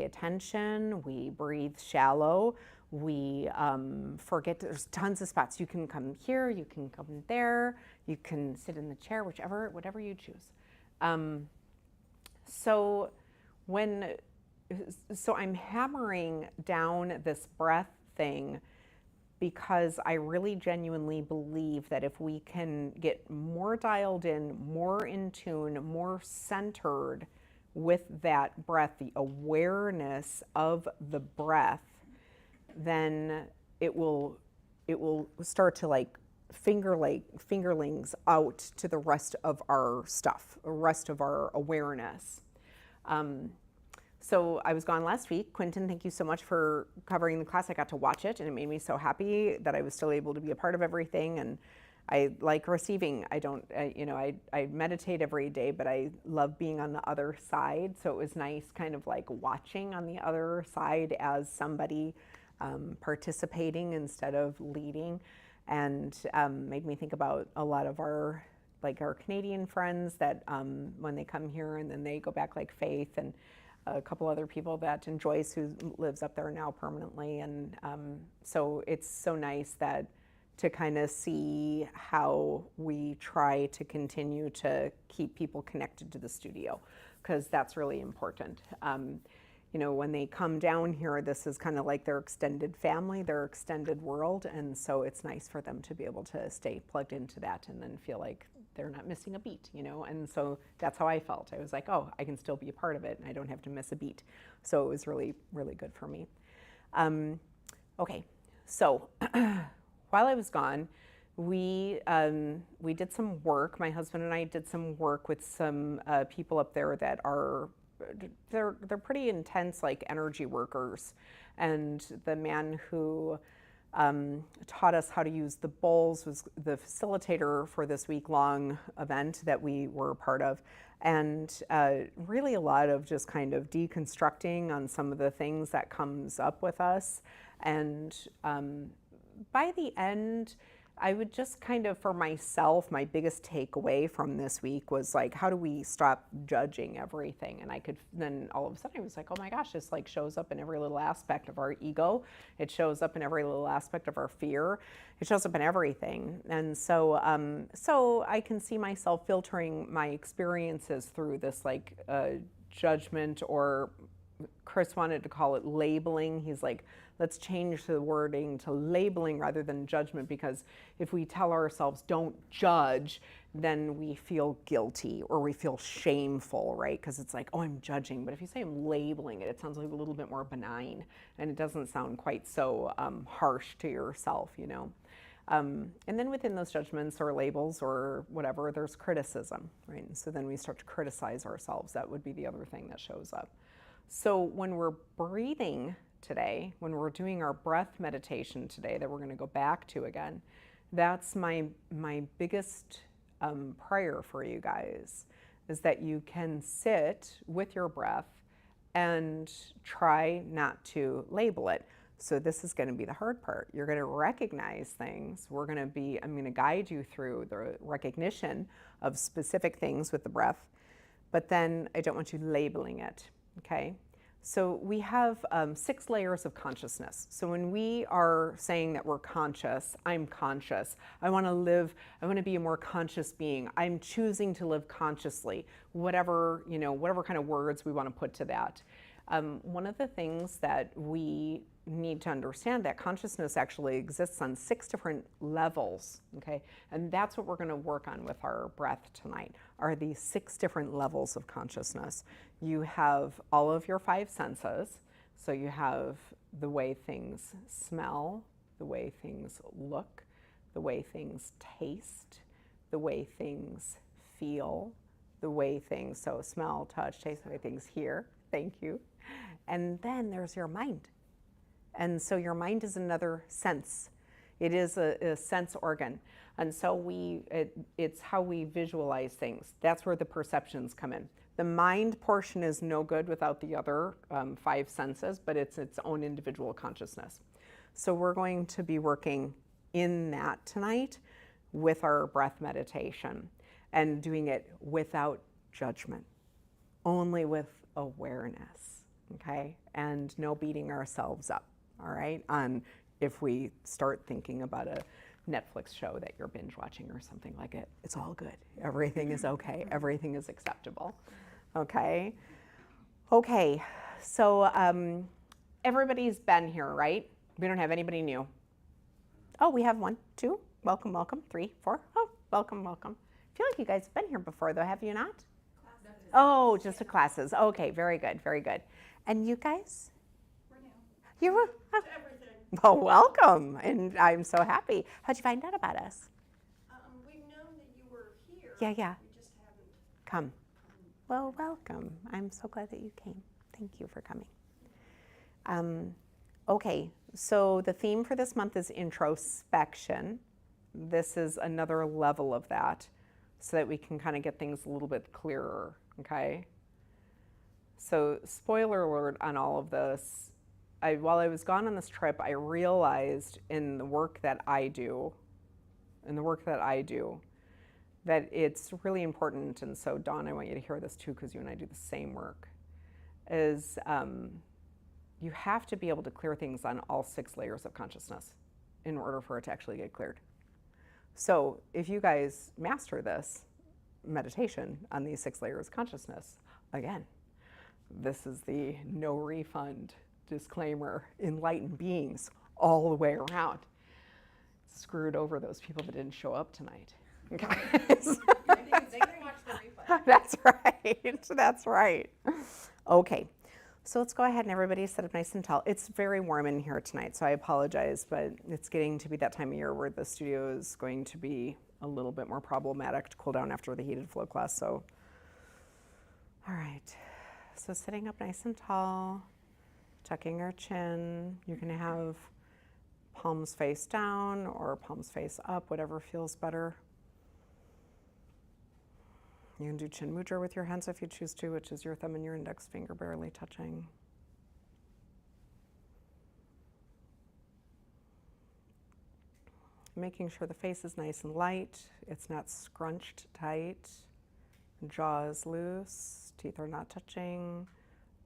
attention, we breathe shallow, we forget there's tons of spots. You can come here, you can come there, you can sit in the chair, whatever you choose. So I'm hammering down this breath thing because I really genuinely believe that if we can get more dialed in, more in tune, more centered with that breath, the awareness of the breath, then it will start to like fingerlings out to the rest of our stuff, the rest of our awareness. So I was gone last week. Quentin, thank you so much for covering the class. I got to watch it and it made me so happy that I was still able to be a part of everything. And I like receiving. I meditate every day, but I love being on the other side. So it was nice kind of like watching on the other side as somebody participating instead of leading, and made me think about a lot of our Canadian friends that when they come here and then they go back, like Faith and a couple other people and Joyce, who lives up there now permanently. And so it's so nice to kind of see how we try to continue to keep people connected to the studio, because that's really important. When they come down here, this is kind of like their extended family, their extended world. And so it's nice for them to be able to stay plugged into that and then feel like they're not missing a beat, And so that's how I felt. I was like, oh, I can still be a part of it and I don't have to miss a beat. So it was really, really good for me. Okay, so while I was gone, we did some work. My husband and I did some work with some people up there that they're pretty intense, like energy workers. And the man who taught us how to use the bowls was the facilitator for this week-long event that we were part of. And really a lot of just kind of deconstructing on some of the things that comes up with us. And by the end, I would just kind of, for myself, my biggest takeaway from this week was like, how do we stop judging everything? And then all of a sudden I was like, oh my gosh, this like shows up in every little aspect of our ego. It shows up in every little aspect of our fear. It shows up in everything. And so, so I can see myself filtering my experiences through this like judgment, or Chris wanted to call it labeling. He's like, let's change the wording to labeling rather than judgment, because if we tell ourselves don't judge, then we feel guilty or we feel shameful, right? Because it's like, oh, I'm judging. But if you say I'm labeling it, it sounds like a little bit more benign, and it doesn't sound quite so harsh to yourself, And then within those judgments or labels or whatever, there's criticism, right? And so then we start to criticize ourselves. That would be the other thing that shows up. So when we're breathing today, when we're doing our breath meditation today that we're going to go back to again, that's my biggest prayer for you guys, is that you can sit with your breath and try not to label it. So this is going to be the hard part. You're going to recognize things. I'm going to guide you through the recognition of specific things with the breath, but then I don't want you labeling it, okay? So we have 6 layers of consciousness. So when we are saying that we're conscious, I'm conscious, I want to be a more conscious being, I'm choosing to live consciously, whatever kind of words we want to put to that. One of the things that we need to understand, that consciousness actually exists on 6 different levels, okay? And that's what we're going to work on with our breath tonight, are these 6 different levels of consciousness. You have all of your 5 senses. So you have the way things smell, the way things look, the way things taste, the way things feel, the way things, so smell, touch, taste, the way things hear, thank you. And then there's your mind. And so your mind is another sense. It is a sense organ. And so it's how we visualize things. That's where the perceptions come in. The mind portion is no good without the other 5 senses, but it's its own individual consciousness. So we're going to be working in that tonight with our breath meditation, and doing it without judgment, only with awareness. okay? And no beating ourselves up, all right? On if we start thinking about a Netflix show that you're binge watching or something like it, it's all good. Everything is okay. Everything is acceptable, okay? Okay, so everybody's been here, right? We don't have anybody new. Oh, we have 1, 2, welcome, welcome, 3, 4, oh, welcome, welcome. I feel like you guys have been here before though, have you not? Classes. Oh, just the classes. Okay, very good, very good. And you guys? We're new. You were? To everything. Well, welcome, and I'm so happy. How'd you find out about us? We've known that you were here. Yeah, yeah. We just haven't Come. Well, welcome. I'm so glad that you came. Thank you for coming. Okay, so the theme for this month is introspection. This is another level of that so that we can kind of get things a little bit clearer, okay? So spoiler alert on all of this. While I was gone on this trip, I realized in the work that I do, that it's really important, and so Dawn, I want you to hear this too because you and I do the same work, is you have to be able to clear things on all 6 layers of consciousness in order for it to actually get cleared. So if you guys master this meditation on these 6 layers of consciousness, again, this is the no refund disclaimer, enlightened beings all the way around. Screwed over those people that didn't show up tonight. Guys. They can watch the replay. That's right. That's right. Okay. So let's go ahead and everybody sit up nice and tall. It's very warm in here tonight, so I apologize, but it's getting to be that time of year where the studio is going to be a little bit more problematic to cool down after the heated flow class. So, all right. So sitting up nice and tall, tucking your chin. You're going to have palms face down or palms face up, whatever feels better. You can do chin mudra with your hands if you choose to, which is your thumb and your index finger barely touching. Making sure the face is nice and light. It's not scrunched tight. Jaw is loose. Teeth are not touching.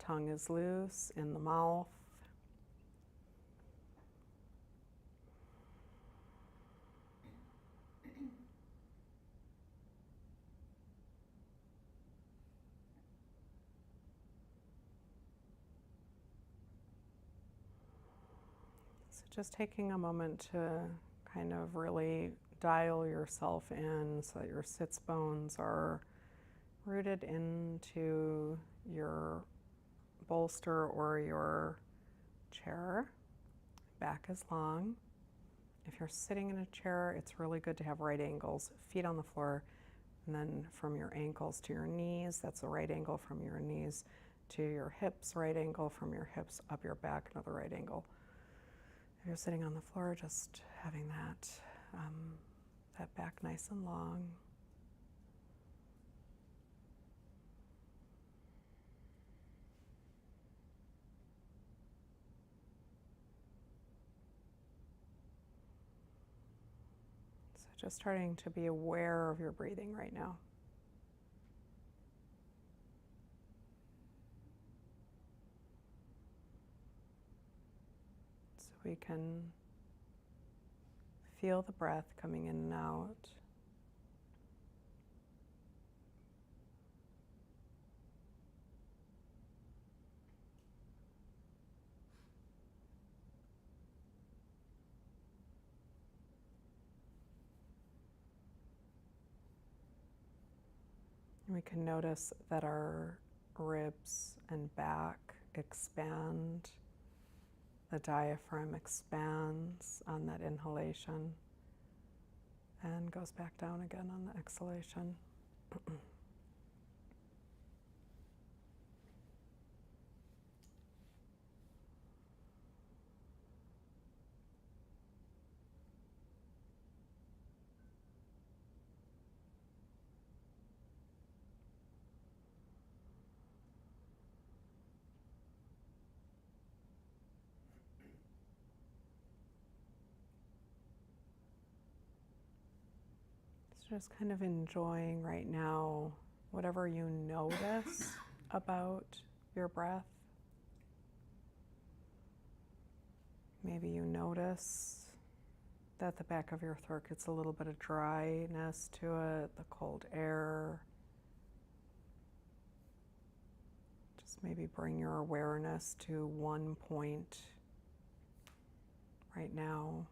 Tongue is loose in the mouth. So just taking a moment to kind of really dial yourself in so that your sits bones are rooted into your bolster or your chair. Back is long. If you're sitting in a chair, it's really good to have right angles, feet on the floor, and then from your ankles to your knees, that's a right angle, from your knees to your hips, right angle, from your hips up your back, another right angle. If you're sitting on the floor, just having that back nice and long. Just starting to be aware of your breathing right now. So we can feel the breath coming in and out. We can notice that our ribs and back expand. The diaphragm expands on that inhalation and goes back down again on the exhalation. Just kind of enjoying right now whatever you notice about your breath. Maybe you notice that the back of your throat gets a little bit of dryness to it, the cold air. Just maybe bring your awareness to one point right now.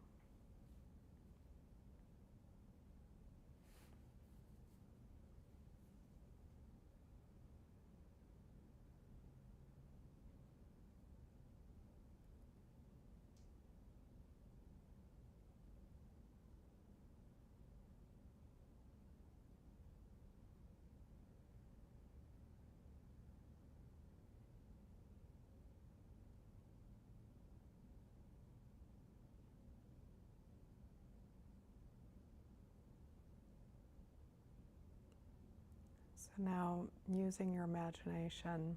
So now, using your imagination,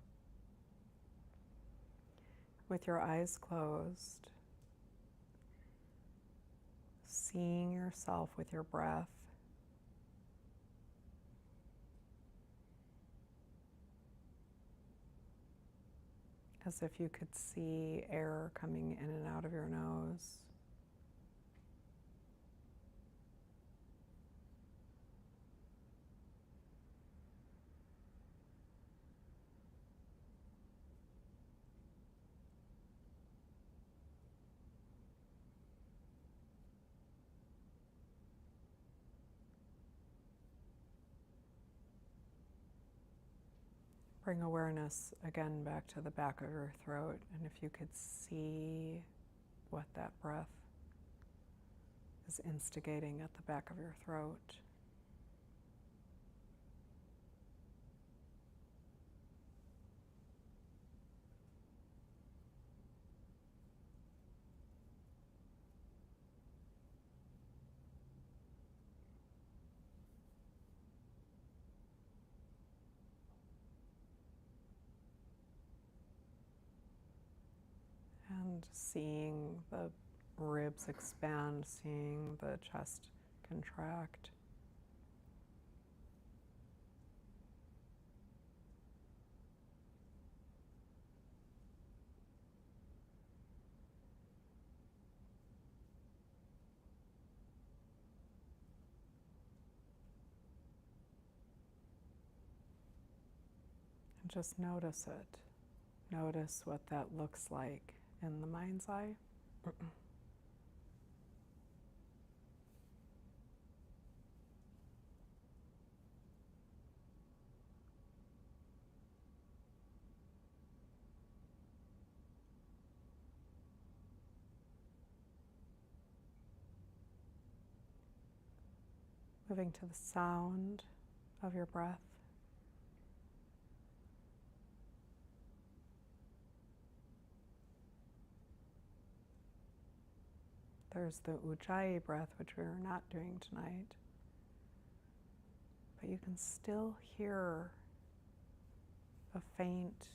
with your eyes closed, seeing yourself with your breath, as if you could see air coming in and out of your nose. Bring awareness again back to the back of your throat, and if you could see what that breath is instigating at the back of your throat. And seeing the ribs expand, seeing the chest contract. And just notice it. Notice what that looks like in the mind's eye. Moving to the sound of your breath. There's the Ujjayi breath, which we're not doing tonight. But you can still hear a faint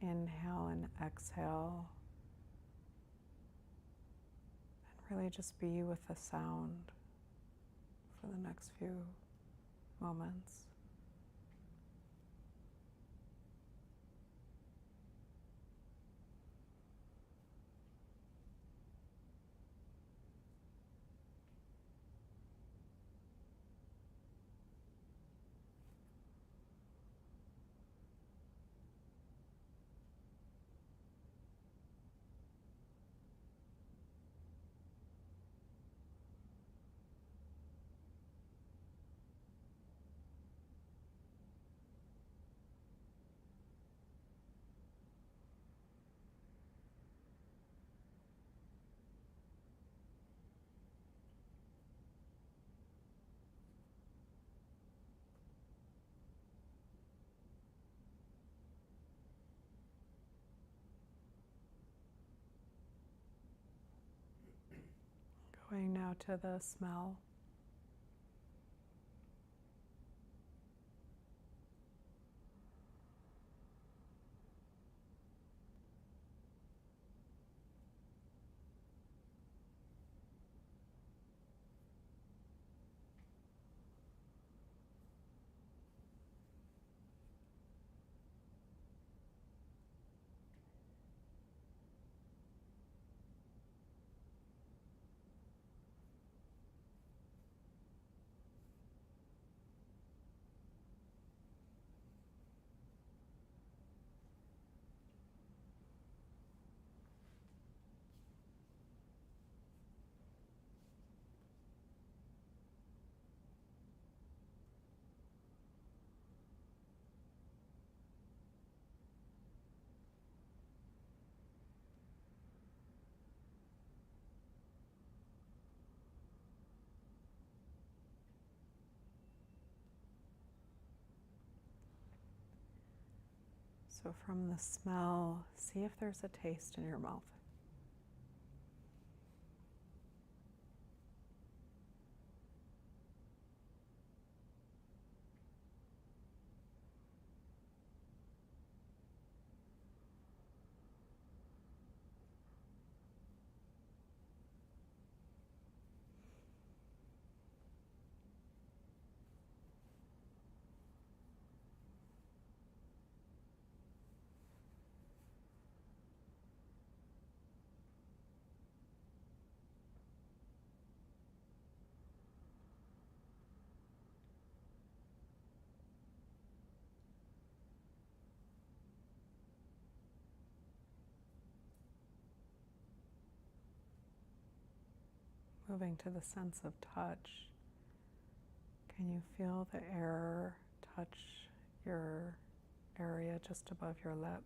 inhale and exhale. And really just be with the sound for the next few moments. Going now to the smell. So from the smell, see if there's a taste in your mouth. Moving to the sense of touch, can you feel the air touch your area just above your lip?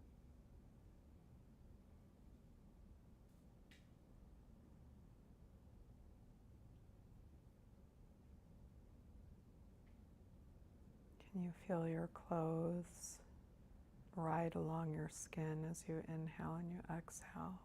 Can you feel your clothes ride along your skin as you inhale and you exhale?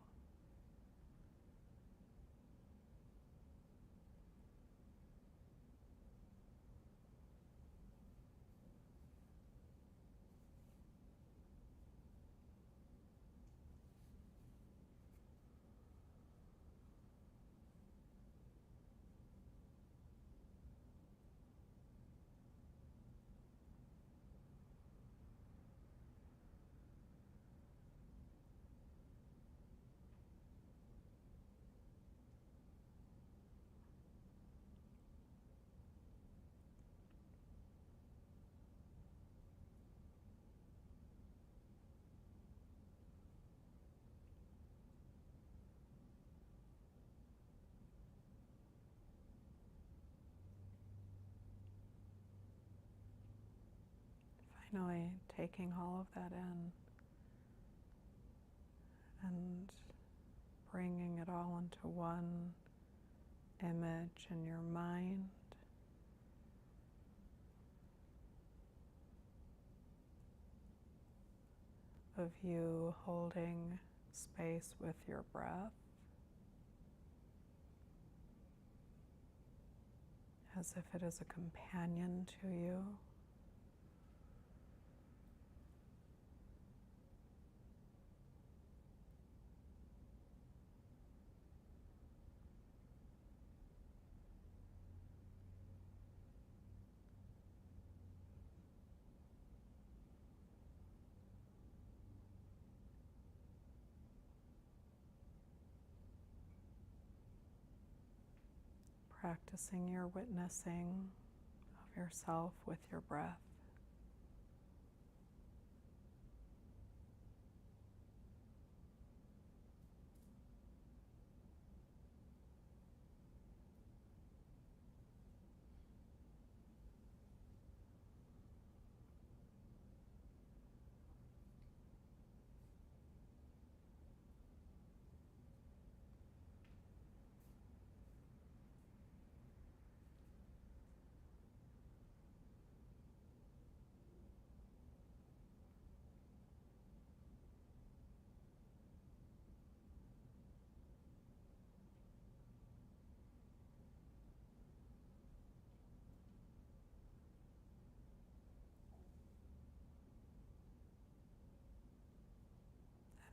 Finally, taking all of that in and bringing it all into one image in your mind. Of you holding space with your breath, as if it is a companion to you. Practicing your witnessing of yourself with your breath.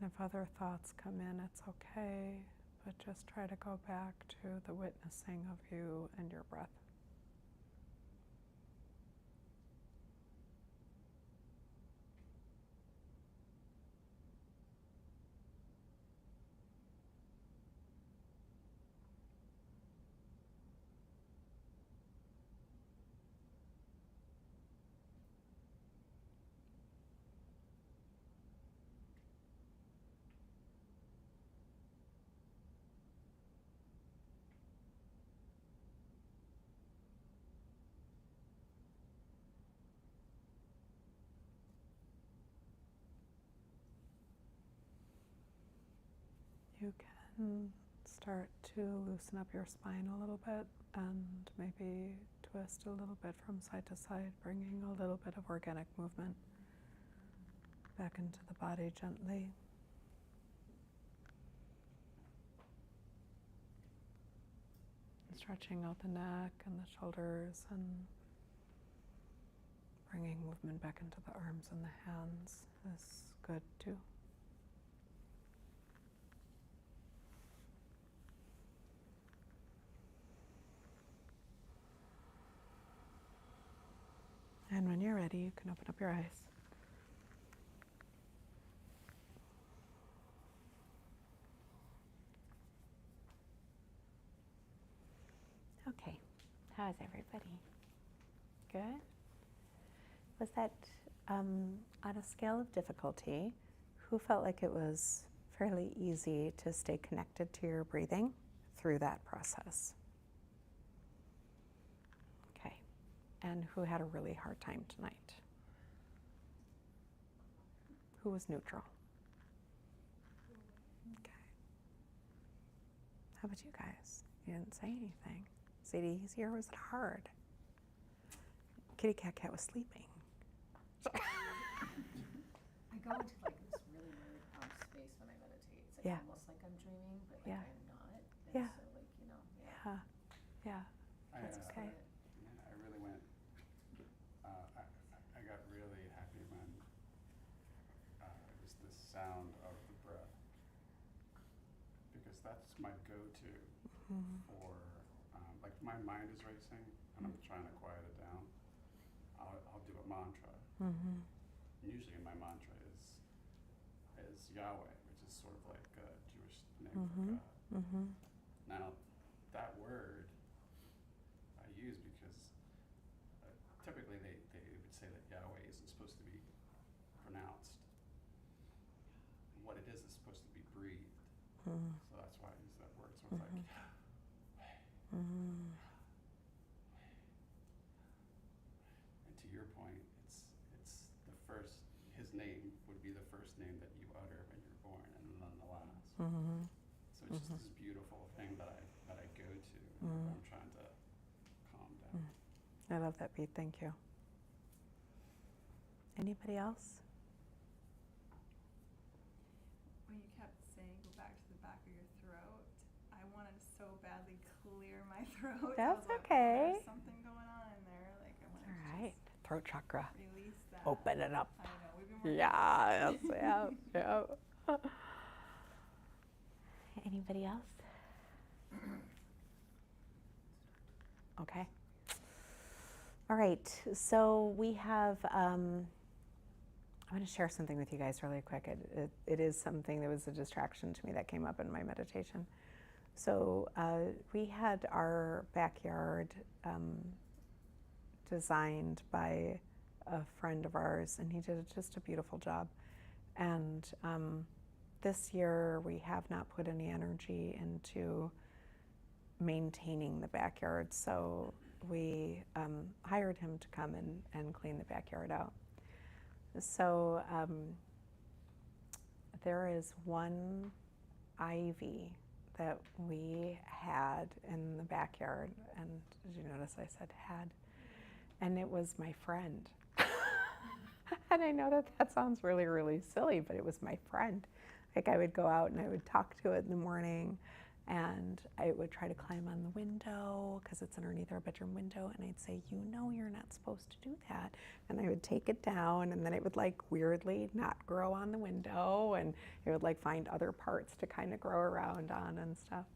And if other thoughts come in, it's okay, but just try to go back to the witnessing of you and your breath. You can start to loosen up your spine a little bit and maybe twist a little bit from side to side, bringing a little bit of organic movement. back into the body gently. Stretching out the neck and the shoulders and bringing movement back into the arms and the hands is good too. And when you're ready, you can open up your eyes. Okay, how is everybody? Good? Was that on a scale of difficulty, who felt like it was fairly easy to stay connected to your breathing through that process? Okay, and who had a really hard time tonight? Who was neutral? Okay. How about you guys? You didn't say anything. Was it easy or was it hard? Kitty Cat was sleeping. I go into like this really weird space when I meditate. It's like Yeah. almost like I'm dreaming, but like Yeah. I'm not. And Yeah. so like, you know, Yeah. That's okay. Yeah, I really went. I got really happy when just the sound of the breath, because that's my go-to for like if my mind is racing and I'm trying to quiet it down. I'll do a mantra. Mm-hmm. Usually my mantra is Yahweh, which is sort of like a Jewish name for God. Mm-hmm. Now, that word I use because typically they would say that Yahweh isn't supposed to be pronounced. What it is supposed to be breathed. Mm-hmm. So that's why I use that word. So it's like, Mm-hmm. and to your point, it's the first. His name would be the first name that you utter when you're born, and then the last. Mm-hmm. So it's just this beautiful thing that I go to whenever I'm trying to calm down. I love that beat. Thank you. Anybody else? When you kept saying go back to the back of your throat, I wanted to so badly clear my throat. I was That's like, okay. There's something going on in there. Like I wanted All to right. Throat chakra. just release that. Open it up. I know we've been working. Yes. Yeah. Anybody else? Okay. All right. So we have. I'm going to share something with you guys really quick. It is something that was a distraction to me that came up in my meditation. So we had our backyard designed by a friend of ours, and he did just a beautiful job. And this year we have not put any energy into maintaining the backyard, so we hired him to come and clean the backyard out. So there is one ivy that we had in the backyard, and did you notice I said had? And it was my friend. And I know that sounds really, really silly, but it was my friend. Like I would go out and I would talk to it in the morning, and I would try to climb on the window because it's underneath our bedroom window, and I'd say, you know, you're not supposed to do that. And I would take it down, and then it would like weirdly not grow on the window, and it would like find other parts to kind of grow around on and stuff.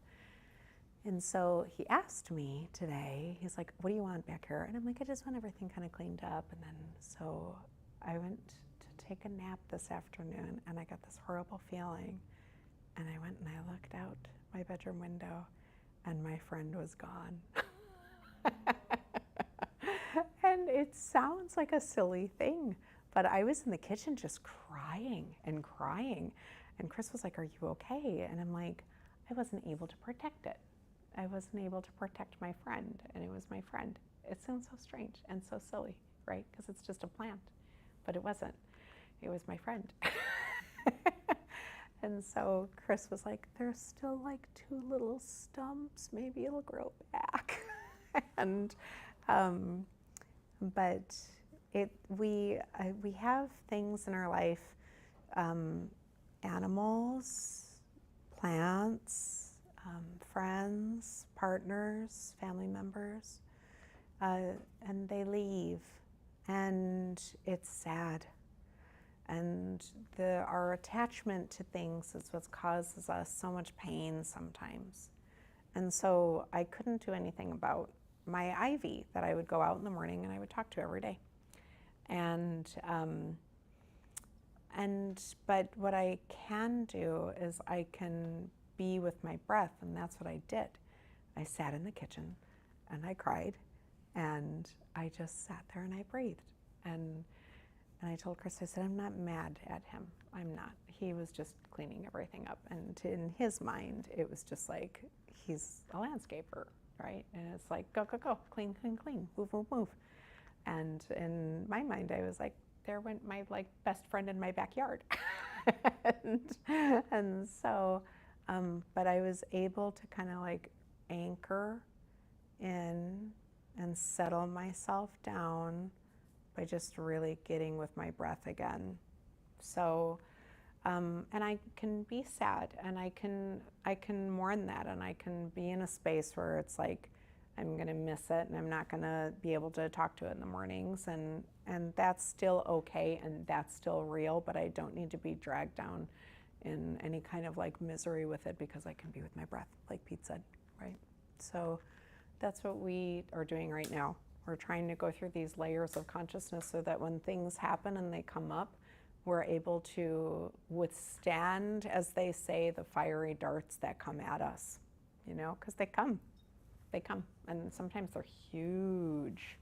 And so he asked me today, he's like, what do you want back here? And I'm like, I just want everything kind of cleaned up. And then so I went to take a nap this afternoon, and I got this horrible feeling. And I went and I looked out my bedroom window, and my friend was gone. And it sounds like a silly thing, but I was in the kitchen just crying and crying. And Chris was like, are you okay? And I'm like, I wasn't able to protect it. I wasn't able to protect my friend, and it was my friend. It sounds so strange and so silly, right? Because it's just a plant, but it wasn't. It was my friend. And so Chris was like, there's still like 2 little stumps. Maybe it'll grow back. And but we have things in our life animals, plants, friends, partners, family members, and they leave, and it's sad. And our attachment to things is what causes us so much pain sometimes. And so I couldn't do anything about my Ivy that I would go out in the morning and I would talk to every day. But what I can do is I can be with my breath, and that's what I did. I sat in the kitchen and I cried, and I just sat there and I breathed. And I told Chris, I said, I'm not mad at him. I'm not. He was just cleaning everything up. And in his mind, it was just like, he's a landscaper, right? And it's like, go, go, go, clean, clean, clean, move, move, move. And in my mind, I was like, there went my best friend in my backyard. and so, but I was able to kind of anchor in and settle myself down by just really getting with my breath again. So, and I can be sad, and I can mourn that, and I can be in a space where it's like, I'm gonna miss it, and I'm not gonna be able to talk to it in the mornings, and that's still okay, and that's still real, but I don't need to be dragged down in any kind of misery with it, because I can be with my breath, like Pete said, right? So that's what we are doing right now. We're trying to go through these layers of consciousness so that when things happen and they come up, we're able to withstand, as they say, the fiery darts that come at us, because they come, and sometimes they're huge.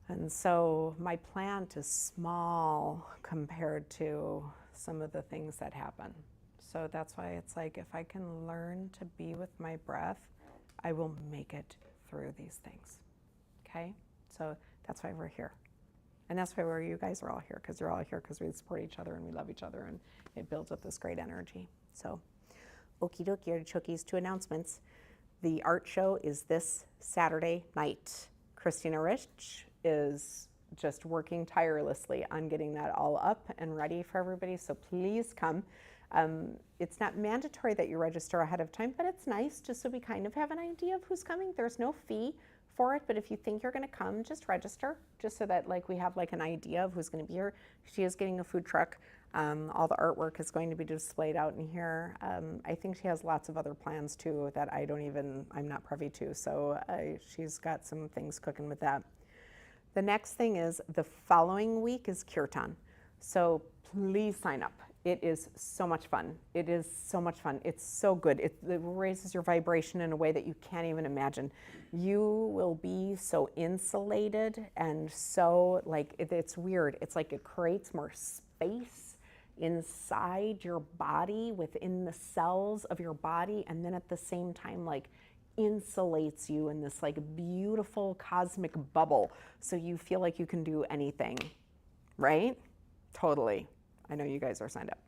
And so my plant is small compared to some of the things that happen. So that's why it's like, if I can learn to be with my breath, I will make it through these things. Okay? So that's why we're here. And that's why you guys are all here, because you're all here because we support each other and we love each other, and it builds up this great energy. So, okie dokie, artichokes, 2 announcements. The art show is this Saturday night. Christina Rich is just working tirelessly on getting that all up and ready for everybody, so please come. It's not mandatory that you register ahead of time, but it's nice just so we kind of have an idea of who's coming. There's no fee for it, but if you think you're going to come, just register, just so that we have an idea of who's going to be here. She is getting a food truck. All the artwork is going to be displayed out in here. I think she has lots of other plans too that I'm not privy to, so she's got some things cooking with that. The next thing is, the following week is Kirtan, so please sign up. It is so much fun. It is so much fun. It's so good. It raises your vibration in a way that you can't even imagine. You will be so insulated and so it's weird. It's like it creates more space inside your body, within the cells of your body, and then at the same time insulates you in this beautiful cosmic bubble, so you feel like you can do anything, right? Totally. I know you guys are signed up.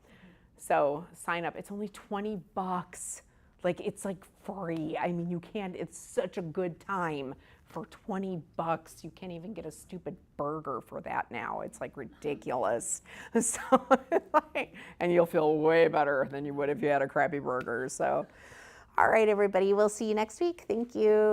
So sign up. It's only $20. It's free. I mean, you can't, it's such a good time for $20. You can't even get a stupid burger for that now. It's ridiculous. So, and you'll feel way better than you would if you had a crappy burger. So, all right, everybody, we'll see you next week. Thank you.